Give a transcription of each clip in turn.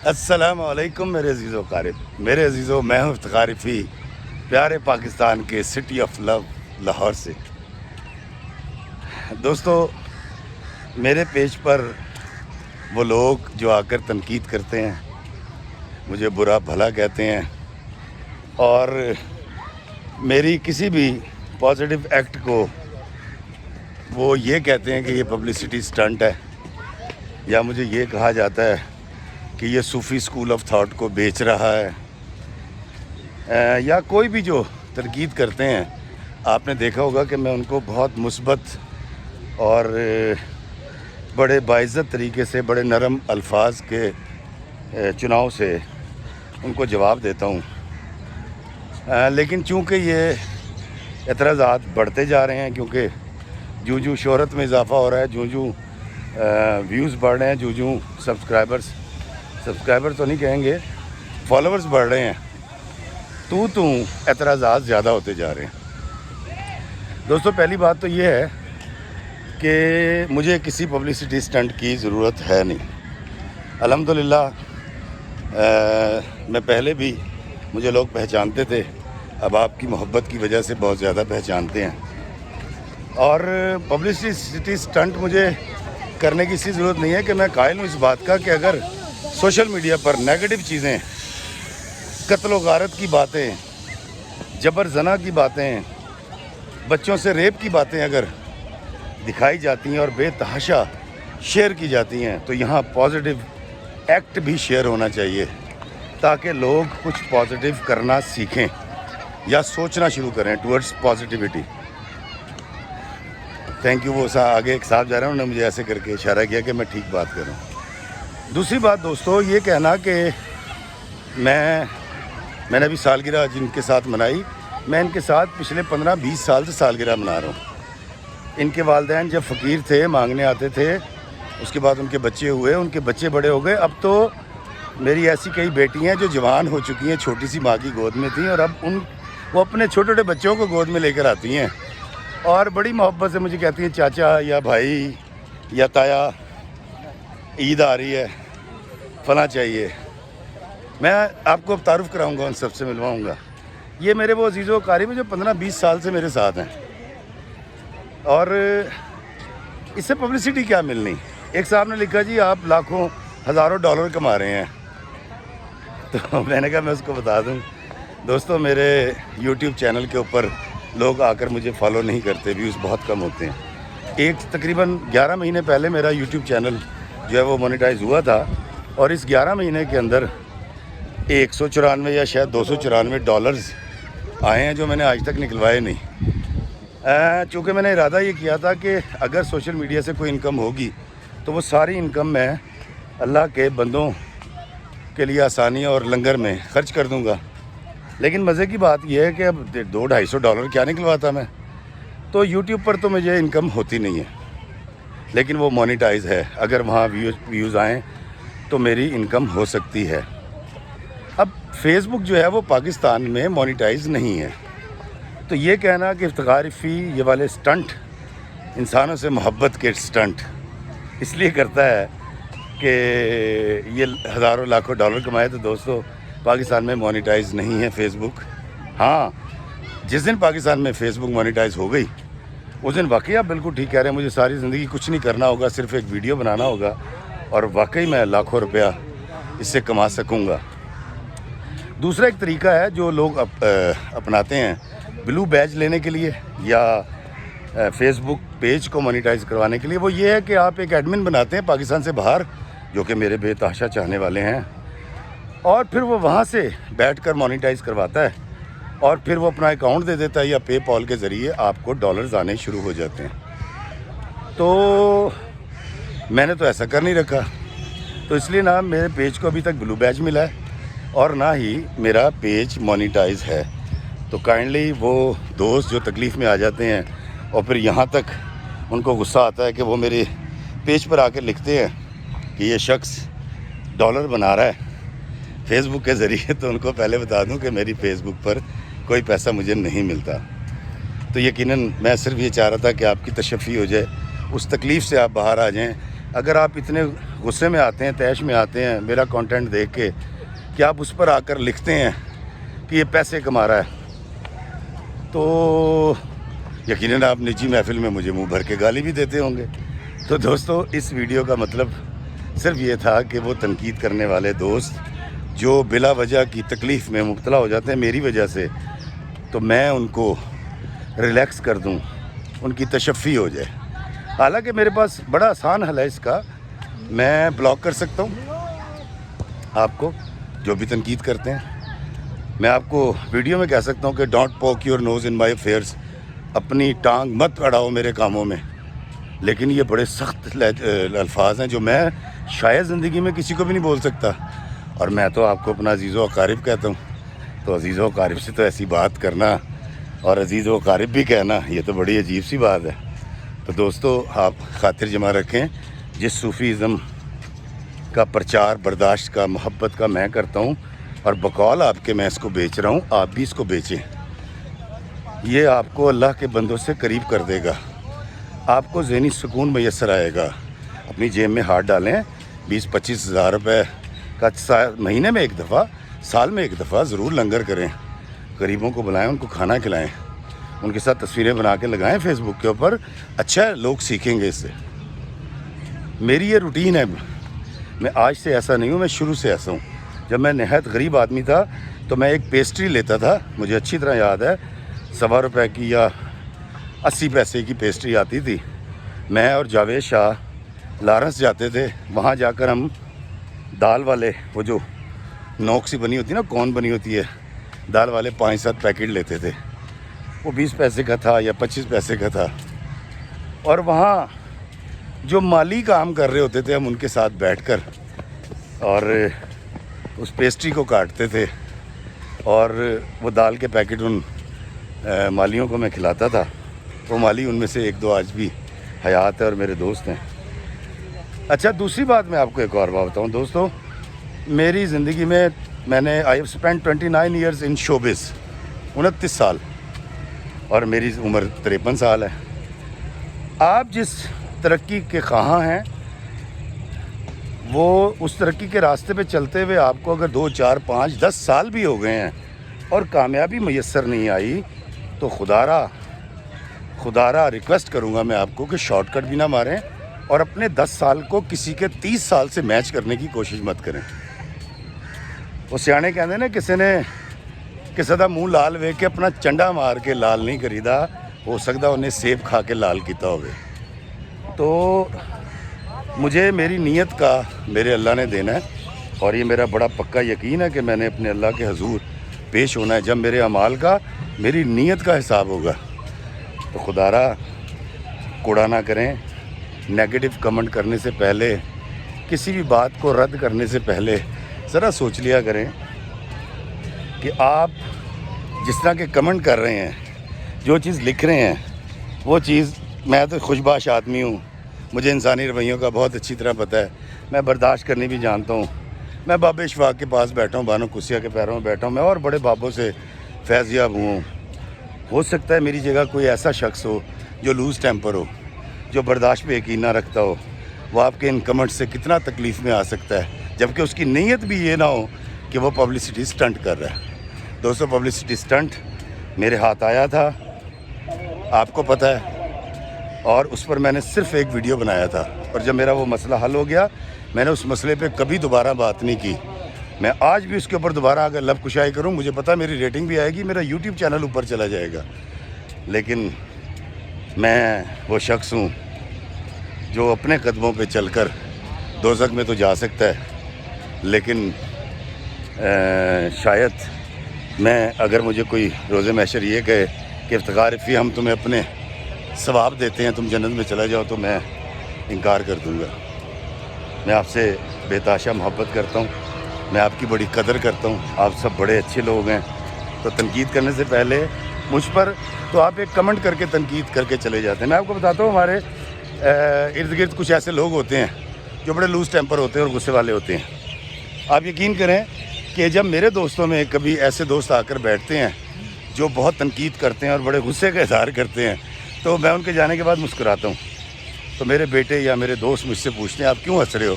السلام علیکم میرے عزیز و قارب، میرے عزیزو، میں ہوں افتخار رفیع، پیارے پاکستان کے سٹی آف لو لاہور سے۔ دوستو، میرے پیج پر وہ لوگ جو آ کر تنقید کرتے ہیں، مجھے برا بھلا کہتے ہیں اور میری کسی بھی پازیٹیو ایکٹ کو وہ یہ کہتے ہیں کہ یہ پبلسٹی سٹنٹ ہے، یا مجھے یہ کہا جاتا ہے کہ یہ صوفی اسکول آف تھاٹ کو بیچ رہا ہے، یا کوئی بھی جو تنقید کرتے ہیں۔ آپ نے دیکھا ہوگا کہ میں ان کو بہت مثبت اور بڑے باعزت طریقے سے، بڑے نرم الفاظ کے چناؤ سے ان کو جواب دیتا ہوں، لیکن چونکہ یہ اعتراضات بڑھتے جا رہے ہیں، کیونکہ جو شہرت میں اضافہ ہو رہا ہے، جو ویوز بڑھ رہے ہیں، جو سبسکرائبر تو نہیں کہیں گے، فالوورز بڑھ رہے ہیں، تو اعتراضات زیادہ ہوتے جا رہے ہیں۔ دوستو، پہلی بات تو یہ ہے کہ مجھے کسی پبلسٹی سٹنٹ کی ضرورت ہے نہیں۔ الحمدللہ میں پہلے بھی مجھے لوگ پہچانتے تھے، اب آپ کی محبت کی وجہ سے بہت زیادہ پہچانتے ہیں، اور پبلسٹی سٹنٹ مجھے کرنے کی اسی ضرورت نہیں ہے کہ میں قائل ہوں اس بات کا کہ اگر سوشل میڈیا پر نیگیٹو چیزیں، قتل و غارت کی باتیں، جبر زنا کی باتیں، بچوں سے ریپ کی باتیں اگر دکھائی جاتی ہیں اور بے تحاشا شیئر کی جاتی ہیں، تو یہاں پازیٹیو ایکٹ بھی شیئر ہونا چاہیے تاکہ لوگ کچھ پازیٹیو کرنا سیکھیں یا سوچنا شروع کریں ٹورڈز پازیٹیوٹی۔ Thank you. وہ آگے ایک صاحب جا رہے ہیں، انہوں نے مجھے ایسے کر کے اشارہ کیا کہ میں ٹھیک بات کروں۔ دوسری بات دوستو، یہ کہنا کہ میں نے ابھی سالگرہ جن کے ساتھ منائی، میں ان کے ساتھ پچھلے 15-20 سال سے سالگرہ منا رہا ہوں۔ ان کے والدین جب فقیر تھے، مانگنے آتے تھے، اس کے بعد ان کے بچے ہوئے، ان کے بچے بڑے ہو گئے، اب تو میری ایسی کئی بیٹی ہیں جو جوان ہو چکی ہیں، چھوٹی سی ماں کی گود میں تھیں، اور اب وہ اپنے چھوٹے چھوٹے بچوں کو گود میں لے کر آتی ہیں اور بڑی محبت سے مجھے کہتی ہیں چاچا یا بھائی یا تایا، عید آ رہی ہے، فلاں چاہیے۔ میں آپ کو تعارف کراؤں گا، ان سب سے ملواؤں گا۔ یہ میرے وہ عزیز و اقارب ہیں جو 15-20 سال سے میرے ساتھ ہیں، اور اس سے پبلسٹی کیا ملنی؟ ایک صاحب نے لکھا جی آپ لاکھوں ہزاروں ڈالر کما رہے ہیں، تو میں نے کہا میں اس کو بتا دوں دوستو، میرے یوٹیوب چینل کے اوپر لوگ آ کر مجھے فالو نہیں کرتے، ویوز بہت کم ہوتے ہیں۔ تقریباً 11 مہینے پہلے میرا یوٹیوب چینل جو ہے وہ مونیٹائز ہوا تھا، اور اس 11 مہینے کے اندر 194 یا شاید 294 ڈالرز آئے ہیں جو میں نے آج تک نکلوائے نہیں۔ چونکہ میں نے ارادہ یہ کیا تھا کہ اگر سوشل میڈیا سے کوئی انکم ہوگی تو وہ ساری انکم میں اللہ کے بندوں کے لیے آسانی اور لنگر میں خرچ کر دوں گا۔ لیکن مزے کی بات یہ ہے کہ اب 200-250 ڈالر کیا نکلواتا میں، تو یوٹیوب پر تو مجھے انکم ہوتی نہیں ہے، لیکن وہ مونیٹائز ہے، اگر وہاں ویوز آئیں تو میری انکم ہو سکتی ہے۔ اب فیس بک جو ہے وہ پاکستان میں مونیٹائز نہیں ہے، تو یہ کہنا کہ افتخار رفیع یہ والے سٹنٹ انسانوں سے محبت کے سٹنٹ اس لیے کرتا ہے کہ یہ ہزاروں لاکھوں ڈالر کمائے، تو دوستو پاکستان میں مونیٹائز نہیں ہے فیس بک۔ ہاں، جس دن پاکستان میں فیس بک مونیٹائز ہو گئی اس دن واقعی آپ بالکل ٹھیک کہہ رہے ہیں، مجھے ساری زندگی کچھ نہیں کرنا ہوگا، صرف ایک ویڈیو بنانا ہوگا، اور واقعی میں لاکھوں روپیہ اس سے کما سکوں گا۔ دوسرا ایک طریقہ ہے جو لوگ اپناتے ہیں بلو بیج لینے کے لیے یا فیس بک پیج کو مونیٹائز کروانے کے لیے، وہ یہ ہے کہ آپ ایک ایڈمن بناتے ہیں پاکستان سے باہر، جو کہ میرے بے تحاشا چاہنے والے ہیں، اور پھر وہ وہاں سے بیٹھ کر مونیٹائز کرواتا ہے، اور پھر وہ اپنا اکاؤنٹ دے دیتا ہے یا پے پال کے ذریعے آپ کو ڈالرز آنے شروع ہو جاتے ہیں۔ تو میں نے تو ایسا کر نہیں رکھا، تو اس لیے نہ میرے پیج کو ابھی تک بلو بیج ملا ہے اور نہ ہی میرا پیج مونیٹائز ہے۔ تو کائنڈلی وہ دوست جو تکلیف میں آ جاتے ہیں اور پھر یہاں تک ان کو غصہ آتا ہے کہ وہ میرے پیج پر آ کے لکھتے ہیں کہ یہ شخص ڈالر بنا رہا ہے فیس بک کے ذریعے، تو ان کو پہلے بتا دوں کہ میری فیس بک پر کوئی پیسہ مجھے نہیں ملتا۔ تو یقیناً میں صرف یہ چاہ رہا تھا کہ آپ کی تشفی ہو جائے، اس تکلیف سے آپ باہر آ جائیں اگر آپ اتنے غصے میں آتے ہیں، طیش میں آتے ہیں میرا کانٹینٹ دیکھ کے کہ آپ اس پر آ کر لکھتے ہیں کہ یہ پیسے کما رہا ہے، تو یقیناً آپ نجی محفل میں مجھے منہ بھر کے گالی بھی دیتے ہوں گے۔ تو دوستو، اس ویڈیو کا مطلب صرف یہ تھا کہ وہ تنقید کرنے والے دوست جو بلا وجہ کی تکلیف میں مبتلا ہو جاتے ہیں میری وجہ سے، تو میں ان کو ریلیکس کر دوں، ان کی تشفی ہو جائے۔ حالانکہ میرے پاس بڑا آسان حل ہے اس کا، میں بلاک کر سکتا ہوں آپ کو جو بھی تنقید کرتے ہیں۔ میں آپ کو ویڈیو میں کہہ سکتا ہوں کہ ڈونٹ پوک your nose in my affairs, اپنی ٹانگ مت اڑاؤ میرے کاموں میں، لیکن یہ بڑے سخت الفاظ ہیں جو میں شاید زندگی میں کسی کو بھی نہیں بول سکتا، اور میں تو آپ کو اپنا عزیز و اقارب کہتا ہوں، تو عزیز و اقارب سے تو ایسی بات کرنا اور عزیز و اقارب بھی کہنا یہ تو بڑی عجیب سی بات ہے۔ تو دوستو، آپ خاطر جمع رکھیں، جس صوفیزم کا پرچار برداشت کا محبت کا میں کرتا ہوں اور بقول آپ کے میں اس کو بیچ رہا ہوں، آپ بھی اس کو بیچیں، یہ آپ کو اللہ کے بندوں سے قریب کر دے گا، آپ کو ذہنی سکون میسر آئے گا۔ اپنی جیب میں ہاتھ ڈالیں، 20-25 ہزار روپے کا مہینے میں ایک دفعہ، سال میں ایک دفعہ ضرور لنگر کریں، غریبوں کو بلائیں، ان کو کھانا کھلائیں، ان کے ساتھ تصویریں بنا کے لگائیں فیس بک کے اوپر، اچھا ہے، لوگ سیکھیں گے اس سے۔ میری یہ روٹین ہے، میں آج سے ایسا نہیں ہوں، میں شروع سے ایسا ہوں۔ جب میں نہایت غریب آدمی تھا تو میں ایک پیسٹری لیتا تھا، مجھے اچھی طرح یاد ہے، 1.25 روپے کی یا 80 پیسے کی پیسٹری آتی تھی۔ میں اور جاوید شاہ لارنس جاتے تھے، وہاں جا کر ہم دال والے، وہ جو نوک سی بنی ہوتی ہے نا، کون بنی ہوتی ہے، دال والے 5-7 پیکٹ لیتے تھے، وہ 20 پیسے کا تھا یا 25 پیسے کا تھا، اور وہاں جو مالی کام کر رہے ہوتے تھے ہم ان کے ساتھ بیٹھ کر اور اس پیسٹری کو کاٹتے تھے، اور وہ دال کے پیکٹ ان مالیوں کو میں کھلاتا تھا۔ وہ مالی ان میں سے 1-2 آج بھی حیات ہے اور میرے دوست ہیں۔ اچھا، دوسری بات میں آپ کو ایک اور بات بتاؤں دوستو، میری زندگی میں نے I have spend 29 years in showbiz, 29 سال، اور میری عمر 53 سال ہے۔ آپ جس ترقی کے خواہاں ہیں، وہ اس ترقی کے راستے پہ چلتے ہوئے آپ کو اگر 2, 4, 5, 10 سال بھی ہو گئے ہیں اور کامیابی میسر نہیں آئی، تو خدا را ریکویسٹ کروں گا میں آپ کو کہ شارٹ کٹ بھی نہ ماریں اور اپنے 10 سال کو کسی کے 30 سال سے میچ کرنے کی کوشش مت کریں۔ وہ سیانے کہتے ہیں نا، کسی دا منہ لال وے کے اپنا چنڈا مار کے لال نہیں کریدا، ہو سکتا انہیں سیب کھا کے لال کیتا ہوئے۔ تو مجھے میری نیت کا میرے اللہ نے دینا ہے، اور یہ میرا بڑا پکا یقین ہے کہ میں نے اپنے اللہ کے حضور پیش ہونا ہے، جب میرے اعمال کا، میری نیت کا حساب ہوگا۔ تو خدا را کوڑا نہ کریں، نیگیٹو کمنٹ کرنے سے پہلے، کسی بھی بات کو رد کرنے سے پہلے ذرا سوچ لیا کریں کہ آپ جس طرح کے کمنٹ کر رہے ہیں، جو چیز لکھ رہے ہیں، وہ چیز، میں تو خوش باش آدمی ہوں، مجھے انسانی رویوں کا بہت اچھی طرح پتہ ہے، میں برداشت کرنی بھی جانتا ہوں۔ میں باب اشفاق کے پاس بیٹھا ہوں، بانو قدسیہ کے پیروں میں بیٹھا ہوں، میں اور بڑے بابوں سے فیض یاب ہوں۔ ہو سکتا ہے میری جگہ کوئی ایسا شخص ہو جو لوز ٹیمپر ہو، جو برداشت پہ یقین نہ رکھتا ہو، وہ آپ کے ان کمنٹ سے کتنا تکلیف میں آ سکتا ہے، جبکہ اس کی نیت بھی یہ نہ ہو کہ وہ پبلسٹی سٹنٹ کر رہا ہے۔ دوستو، پبلسٹی سٹنٹ میرے ہاتھ آیا تھا، آپ کو پتہ ہے، اور اس پر میں نے صرف ایک ویڈیو بنایا تھا، اور جب میرا وہ مسئلہ حل ہو گیا، میں نے اس مسئلے پہ کبھی دوبارہ بات نہیں کی۔ میں آج بھی اس کے اوپر دوبارہ اگر لب کشائی کروں، مجھے پتا میری ریٹنگ بھی آئے گی، میرا یوٹیوب چینل اوپر چلا جائے گا، لیکن میں وہ شخص ہوں جو اپنے قدموں پہ چل کر دوزخ میں تو جا سکتا ہے، لیکن شاید میں، اگر مجھے کوئی روز محشر یہ کہے کہ افتخار فی ہم تمہیں اپنے ثواب دیتے ہیں، تم جنت میں چلا جاؤ، تو میں انکار کر دوں گا۔ میں آپ سے بے تحاشا محبت کرتا ہوں، میں آپ کی بڑی قدر کرتا ہوں، آپ سب بڑے اچھے لوگ ہیں، تو تنقید کرنے سے پہلے مجھ پر تو آپ ایک کمنٹ کر کے تنقید کر کے چلے جاتے ہیں۔ میں آپ کو بتاتا ہوں، ہمارے ارد گرد کچھ ایسے لوگ ہوتے ہیں جو بڑے لوز ٹیمپر ہوتے ہیں اور غصے والے ہوتے ہیں۔ آپ یقین کریں کہ جب میرے دوستوں میں کبھی ایسے دوست آ کر بیٹھتے ہیں جو بہت تنقید کرتے ہیں اور بڑے غصے کا اظہار کرتے ہیں، تو میں ان کے جانے کے بعد مسکراتا ہوں، تو میرے بیٹے یا میرے دوست مجھ سے پوچھتے ہیں آپ کیوں ہنس رہے ہو؟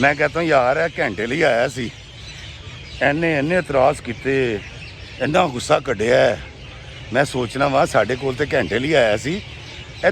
میں کہتا ہوں یار ہے گھنٹے ਲਈ ਆਇਆ ਸੀ ਇੰਨੇ ਇਤਰਾਜ਼ ਕੀਤੇ ਇੰਨਾ ਗੁੱਸਾ ਕੱਢਿਆ ਮੈਂ ਸੋਚਣਾ ਵਾ ਸਾਡੇ ਕੋਲ ਤੇ ਘੰਟੇ ਲਈ ਆਇਆ ਸੀ ਇਹ